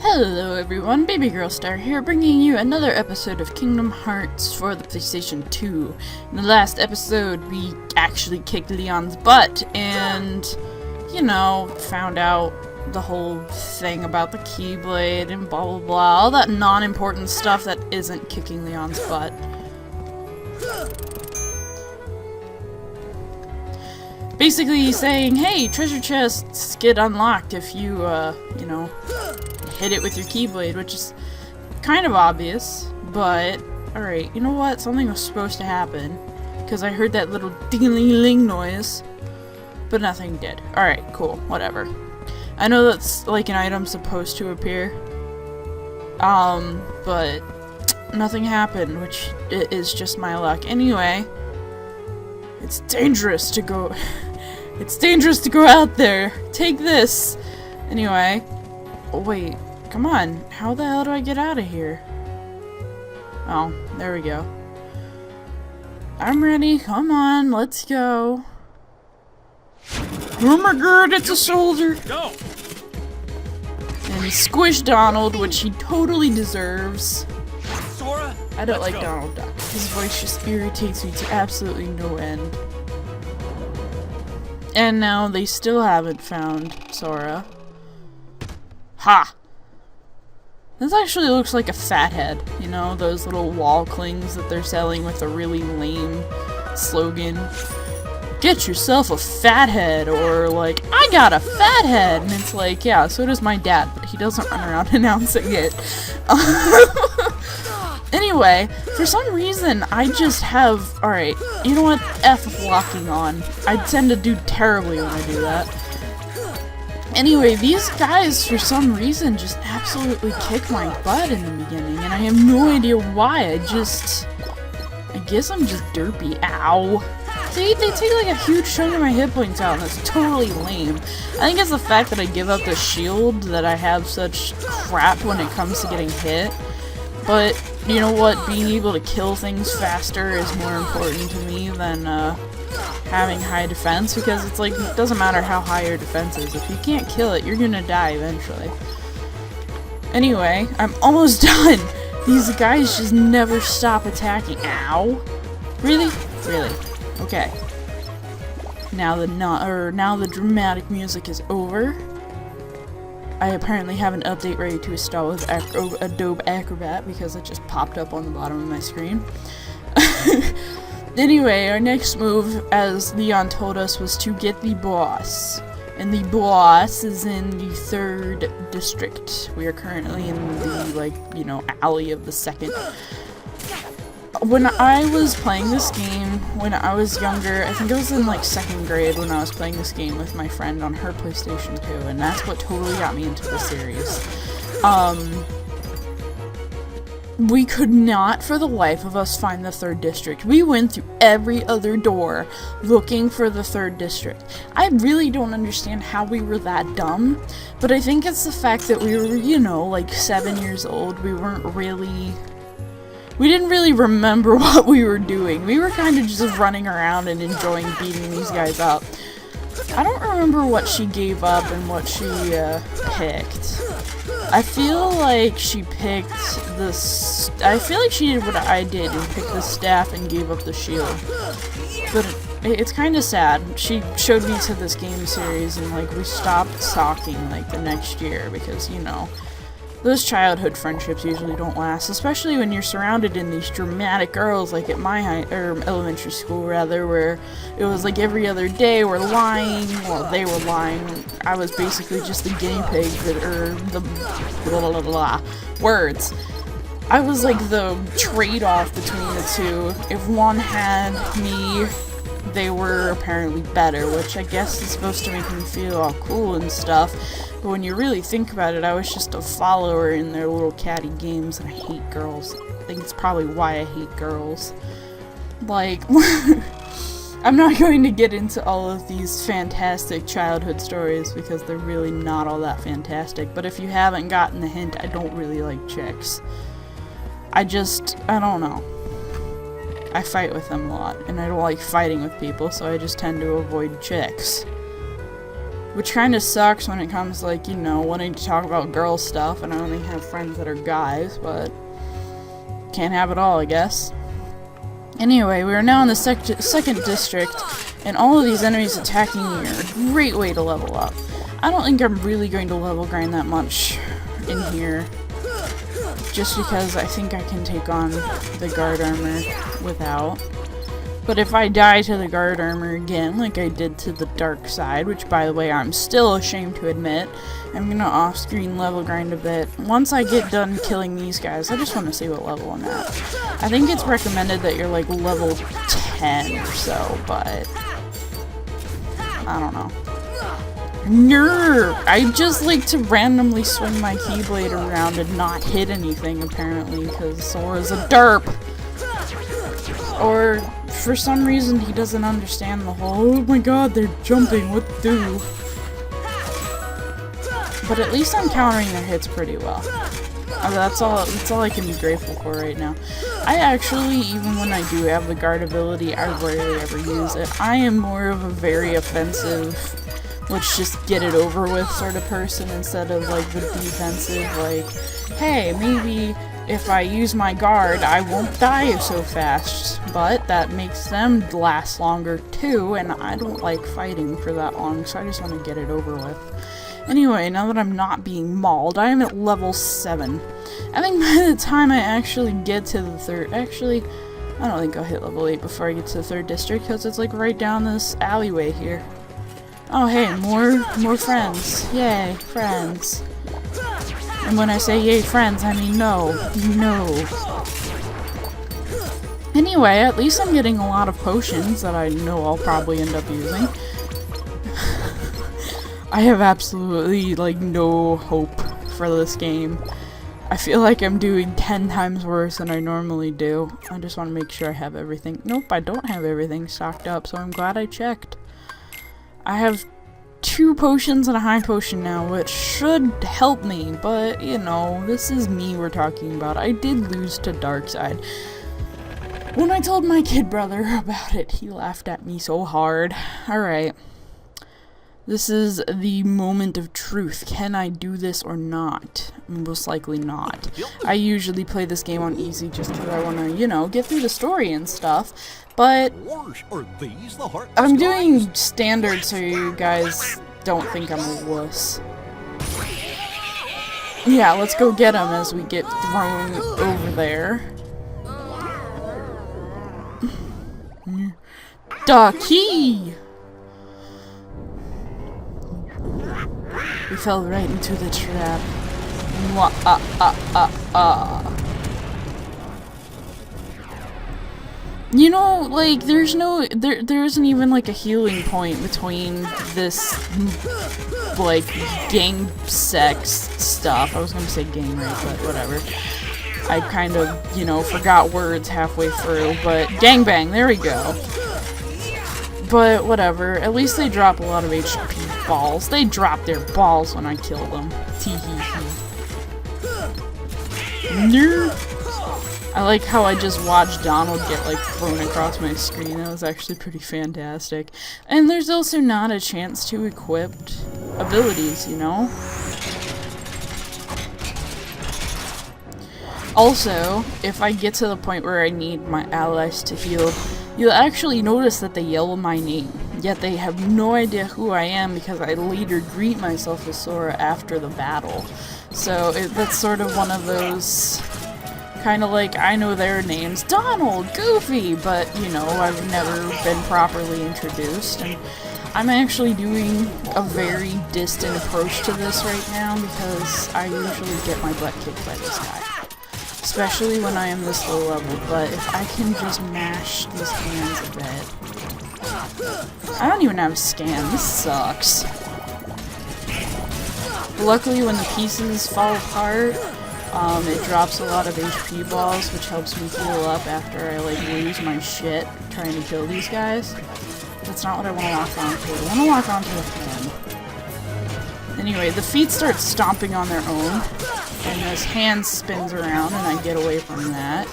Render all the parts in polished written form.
Hello everyone, Baby Girl Star here, bringing you another episode of Kingdom Hearts for the PlayStation 2. In the last episode, we actually kicked Leon's butt and, you know, found out the whole thing about the Keyblade and blah blah blah, all that non-important stuff that isn't kicking Leon's butt. Basically saying, hey, treasure chests get unlocked if you, you know, hit it with your Keyblade, which is kind of obvious, but alright, you know what? Something was supposed to happen, because I heard that little ding-a-ling-ling noise, but nothing did. Alright, cool, whatever. I know that's like an item supposed to appear, but nothing happened, which is just my luck. Anyway, it's dangerous to go it's dangerous to go out there. Take this. Anyway, oh, wait, come on. How the hell do I get out of here? Oh, there we go. I'm ready. Come on, let's go. Oh my god, it's a soldier. Go. And he squished Donald, which he totally deserves. Sora, I don't like go. Donald Duck. His voice just irritates me to absolutely no end. And now they still haven't found Sora. Ha! This actually looks like a fathead. You know, those little wall clings that they're selling with a really lame slogan. Get yourself a fathead, or like, I got a fathead! And it's like, yeah, so does my dad, but he doesn't run around announcing it. Anyway, for some reason, I just have... Alright, you know what? F locking on. I tend to do terribly when I do that. Anyway, these guys, for some reason, just absolutely kick my butt in the beginning, and I have no idea why. I guess I'm just derpy. Ow. See, they take like a huge chunk of my hit points out, and that's totally lame. I think it's the fact that I give up the shield that I have such crap when it comes to getting hit. But, you know what, being able to kill things faster is more important to me than having high defense, because it's like, it doesn't matter how high your defense is. If you can't kill it, you're gonna die eventually. Anyway, I'm almost done! These guys just never stop attacking. Ow! Really? Really? Okay. Now the dramatic music is over. I apparently have an update ready to install with Adobe Acrobat because it just popped up on the bottom of my screen. Anyway, our next move, as Leon told us, was to get the boss. And the boss is in the 3rd district. We are currently in the, like, you know, alley of the 2nd. When I was playing this game, when I was younger, I think I was in like 2nd grade when I was playing this game with my friend on her PlayStation 2, and that's what totally got me into the series. We could not for the life of us find the 3rd district. We went through every other door looking for the 3rd district. I really don't understand how we were that dumb, but I think it's the fact that we were, you know, like 7 years old. We didn't really remember what we were doing. We were kind of just running around and enjoying beating these guys up. I don't remember what she gave up and what she picked. I feel like she picked this. I feel like she did what I did and picked the staff and gave up the shield. But it's kind of sad. She showed me to this game series and like we stopped talking like the next year because, you know, those childhood friendships usually don't last, especially when you're surrounded in these dramatic girls, like at my elementary school rather, where it was like every other day we're lying, well, they were lying. I was basically just the guinea pig the blah blah blah words. I was like the trade-off between the two. If one had me, they were apparently better, which I guess is supposed to make me feel all cool and stuff. But when you really think about it, I was just a follower in their little catty games, and I hate girls. I think it's probably why I hate girls. Like, I'm not going to get into all of these fantastic childhood stories because they're really not all that fantastic. But if you haven't gotten the hint, I don't really like chicks. I don't know. I fight with them a lot, and I don't like fighting with people, so I just tend to avoid chicks. Which kind of sucks when it comes, like, you know, wanting to talk about girl stuff, and I only have friends that are guys, but can't have it all, I guess. Anyway, we are now in the second district, and all of these enemies attacking me are a great way to level up. I don't think I'm really going to level grind that much in here, just because I think I can take on the guard armor without. But if I die to the guard armor again, like I did to the dark side, which by the way I'm still ashamed to admit, I'm gonna off-screen level grind a bit. Once I get done killing these guys, I just want to see what level I'm at. I think it's recommended that you're like level 10 or so, but I don't know. Nerd! I just like to randomly swing my keyblade around and not hit anything, apparently, because Sora's a derp! Or, for some reason, he doesn't understand the whole, oh my god, they're jumping, what do? But at least I'm countering their hits pretty well. That's all I can be grateful for right now. I actually, even when I do have the guard ability, I rarely ever use it. I am more of a very offensive, let's just get it over with sort of person, instead of like the defensive, like, hey, maybe if I use my guard, I won't die so fast, but that makes them last longer too, and I don't like fighting for that long, so I just want to get it over with. Anyway, now that I'm not being mauled, I am at level 7. I think by the time I actually get to the third, actually, I don't think I'll hit level 8 before I get to the third district, because it's like right down this alleyway here. Oh hey, more friends. Yay, friends. And when I say yay friends, I mean no. Anyway, at least I'm getting a lot of potions that I know I'll probably end up using. I have absolutely, like, no hope for this game. I feel like I'm doing 10 times worse than I normally do. I just want to make sure I have everything. Nope, I don't have everything stocked up, so I'm glad I checked. I have 2 potions and a high potion now, which should help me, but, you know, this is me we're talking about. I did lose to Darkside. When I told my kid brother about it, he laughed at me so hard. Alright. This is the moment of truth. Can I do this or not? Most likely not. I usually play this game on easy just because I want to, you know, get through the story and stuff. But I'm doing standard so you guys don't think I'm a wuss. Yeah, let's go get him as we get thrown over there. The key! We fell right into the trap. You know, like, there isn't even, like, a healing point between this, like, gang sex stuff. I was gonna say gang rape, but whatever. I kind of, you know, forgot words halfway through, but gangbang, there we go. But whatever, at least they drop a lot of HP balls. They drop their balls when I kill them. Tee-hee-hee. I like how I just watched Donald get, like, thrown across my screen. That was actually pretty fantastic. And there's also not a chance to equip abilities, you know? Also, if I get to the point where I need my allies to heal, you'll actually notice that they yell my name, yet they have no idea who I am because I later greet myself as Sora after the battle. So that's sort of one of those, kind of like, I know their names, Donald, Goofy, but, you know, I've never been properly introduced, and I'm actually doing a very distant approach to this right now because I usually get my butt kicked by this guy. Especially when I am this low level, but if I can just mash these hands a bit. I don't even have scan, this sucks. Luckily when the pieces fall apart, it drops a lot of HP balls, which helps me heal up after I, like, lose my shit trying to kill these guys. That's not what I want to lock onto. I want to lock onto the hand. Anyway, the feet start stomping on their own, and this hand spins around, and I get away from that.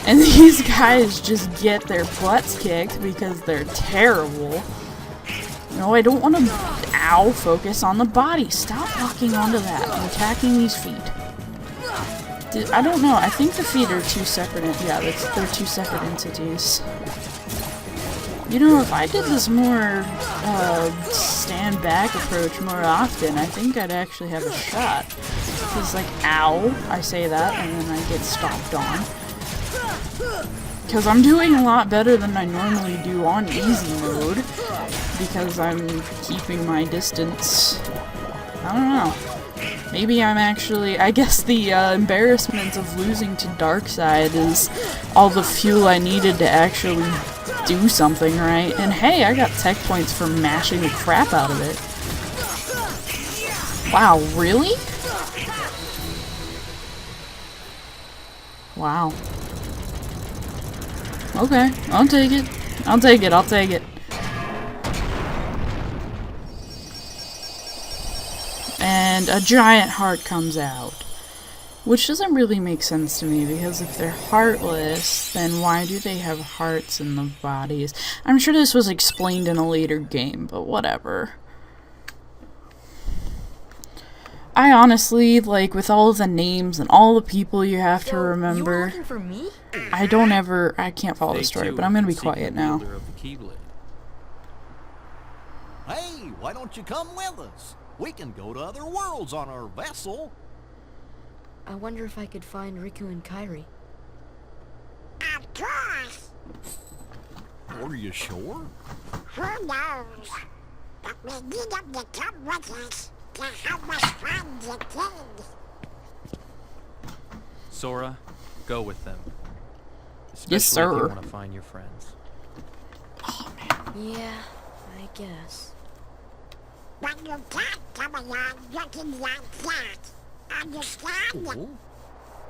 And these guys just get their butts kicked because they're terrible. No, I don't want to... Ow, focus on the body. Stop locking onto that and attacking these feet. I don't know. I think the feet are two separate... Yeah, they're two separate entities. You know, if I did this more stand back approach more often, I think I'd actually have a shot. Because, like, ow, I say that, and then I get stomped on. Because I'm doing a lot better than I normally do on easy mode. Because I'm keeping my distance. I don't know. Maybe I'm actually... I guess the embarrassment of losing to Darkseid is all the fuel I needed to actually do something right. And hey, I got tech points for mashing the crap out of it. Wow, really? Wow. Okay, I'll take it. I'll take it, I'll take it. And a giant heart comes out. Which doesn't really make sense to me, because if they're heartless, then why do they have hearts in the bodies? I'm sure this was explained in a later game, but whatever. I honestly, like, with all of the names and all the people you have to remember, I can't follow the story, but I'm gonna be quiet now. Hey, why don't you come with us? We can go to other worlds on our vessel. I wonder if I could find Riku and Kairi. Of course. Are you sure? Who knows? But we need them to come with us to help us find the king. Sora, go with them. Especially Yes, sir. if you want to find your friends. Oh, man. Yeah, I guess. But you can't come along looking like that. Understand? Oh.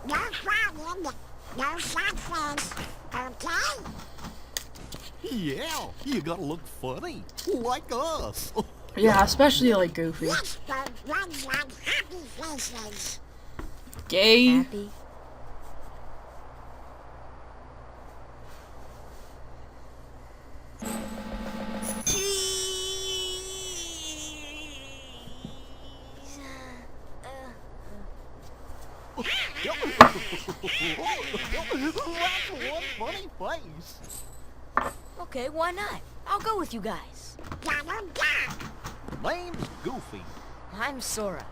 No frowning, no sad face, okay? Yeah, you gotta look funny, like us. Yeah, especially like Goofy. Let's go run like happy faces. Gay. Happy? That's one funny face. Okay, why not? I'll go with you guys. Donald Duck. Name's Goofy. I'm Sora.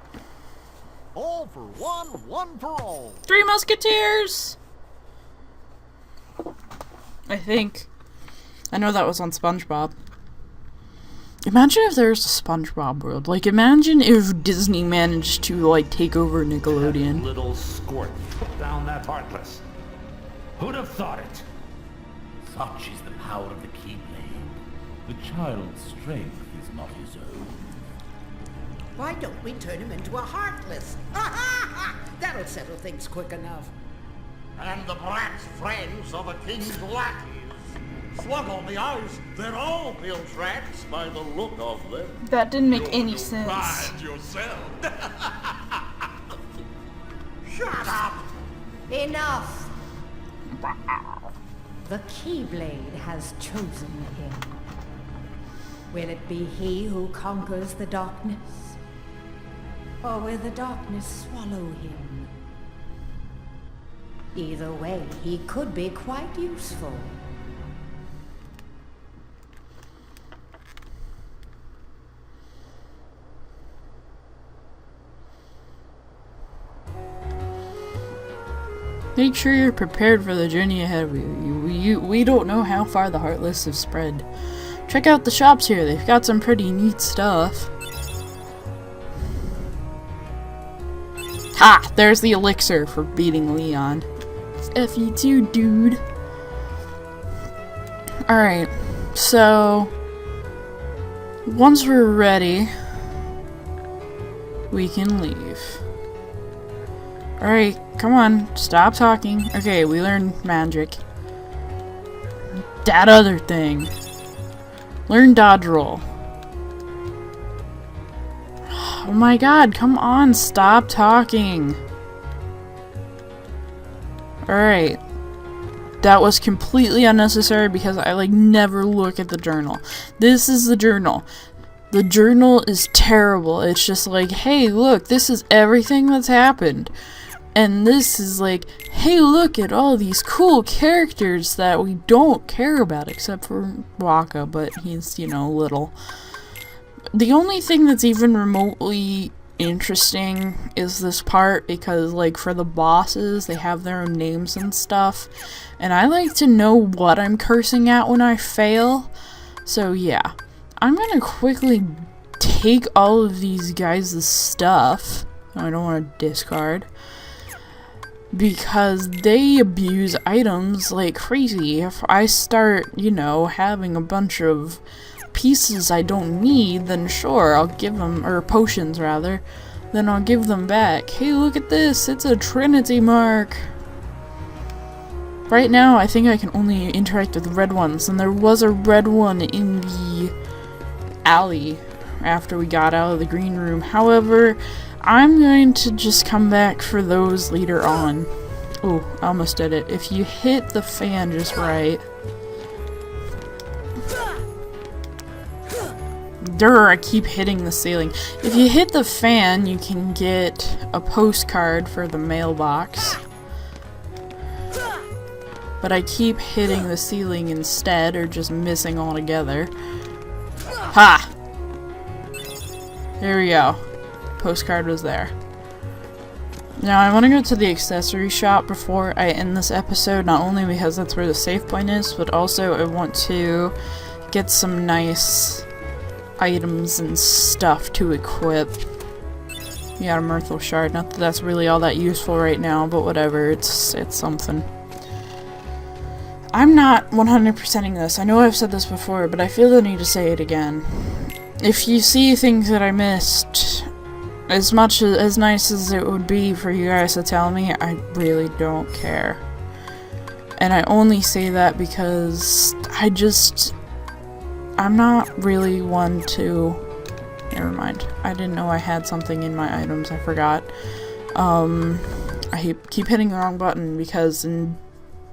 All for one, one for all. Three Musketeers! I think. I know that was on SpongeBob. Imagine if there was a SpongeBob world. Like, imagine if Disney managed to, like, take over Nickelodeon. That little squirt put down that Heartless. Who'd have thought it? Such is the power of the Keyblade. The child's strength is not his own. Why don't we turn him into a Heartless? That'll settle things quick enough. And the brat's friends are the king's lackeys. Slug on the ice, they're all Bill's rats by the look of them. That didn't make any sense. Ride yourself. Shut up! Enough! The Keyblade has chosen him. Will it be he who conquers the darkness? Or will the darkness swallow him? Either way, he could be quite useful. Make sure you're prepared for the journey ahead of you. We don't know how far the Heartless have spread. Check out the shops here. They've got some pretty neat stuff. Ha! There's the elixir for beating Leon. It's FE2, dude. Alright, so once we're ready, we can leave. Alright, come on, stop talking. Okay, we learned magic. That other thing. Learn dodge roll. Oh my god, come on, stop talking. Alright. That was completely unnecessary because I, like, never look at the journal. This is the journal. The journal is terrible. It's just like, hey, look, this is everything that's happened. And this is like, hey, look at all these cool characters that we don't care about, except for Waka, but he's, you know, little. The only thing that's even remotely interesting is this part, because, like, for the bosses, they have their own names and stuff. And I like to know what I'm cursing at when I fail. So, yeah. I'm gonna quickly take all of these guys' stuff. I don't want to discard. Because they abuse items like crazy. If I start, you know, having a bunch of pieces I don't need, then sure, I'll give them, or potions rather, then I'll give them back. Hey, look at this, it's a Trinity mark. Right now, I think I can only interact with red ones, and there was a red one in the alley after we got out of the green room. However, I'm going to just come back for those later on. Oh, I almost did it. If you hit the fan just right. Durr, I keep hitting the ceiling. If you hit the fan, you can get a postcard for the mailbox. But I keep hitting the ceiling instead, or just missing altogether. Ha! There we go. Postcard was there. Now I want to go to the accessory shop before I end this episode, not only because that's where the save point is, but also I want to get some nice items and stuff to equip. You got a Mirthal Shard, not that that's really all that useful right now, but whatever, it's something. I'm not 100%ing this. I know I've said this before, but I feel the need to say it again. If you see things that I missed, as nice as it would be for you guys to tell me, I really don't care. And I only say that because I'm not really one to... Never mind. I didn't know I had something in my items. I forgot. I keep hitting the wrong button because in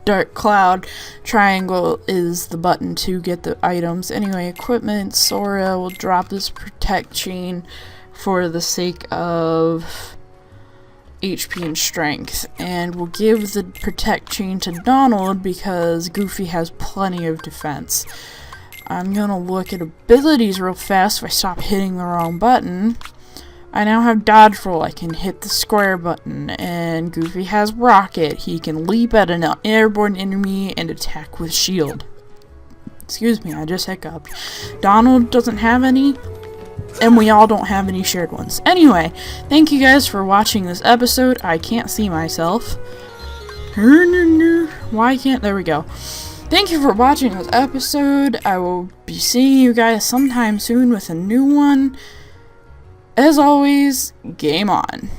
Dark Cloud, triangle is the button to get the items. Anyway, equipment, Sora will drop this protect chain for the sake of HP and strength, and we'll give the protect chain to Donald because Goofy has plenty of defense. I'm gonna look at abilities real fast if I stop hitting the wrong button. I now have dodge roll. I can hit the square button, and Goofy has rocket. He can leap at an airborne enemy and attack with shield. Excuse me, I just hiccuped. Donald doesn't have any, and we all don't have any shared ones. Anyway, thank you guys for watching this episode. I can't see myself. Why can't... There we go. Thank you for watching this episode. I will be seeing you guys sometime soon with a new one. As always, game on.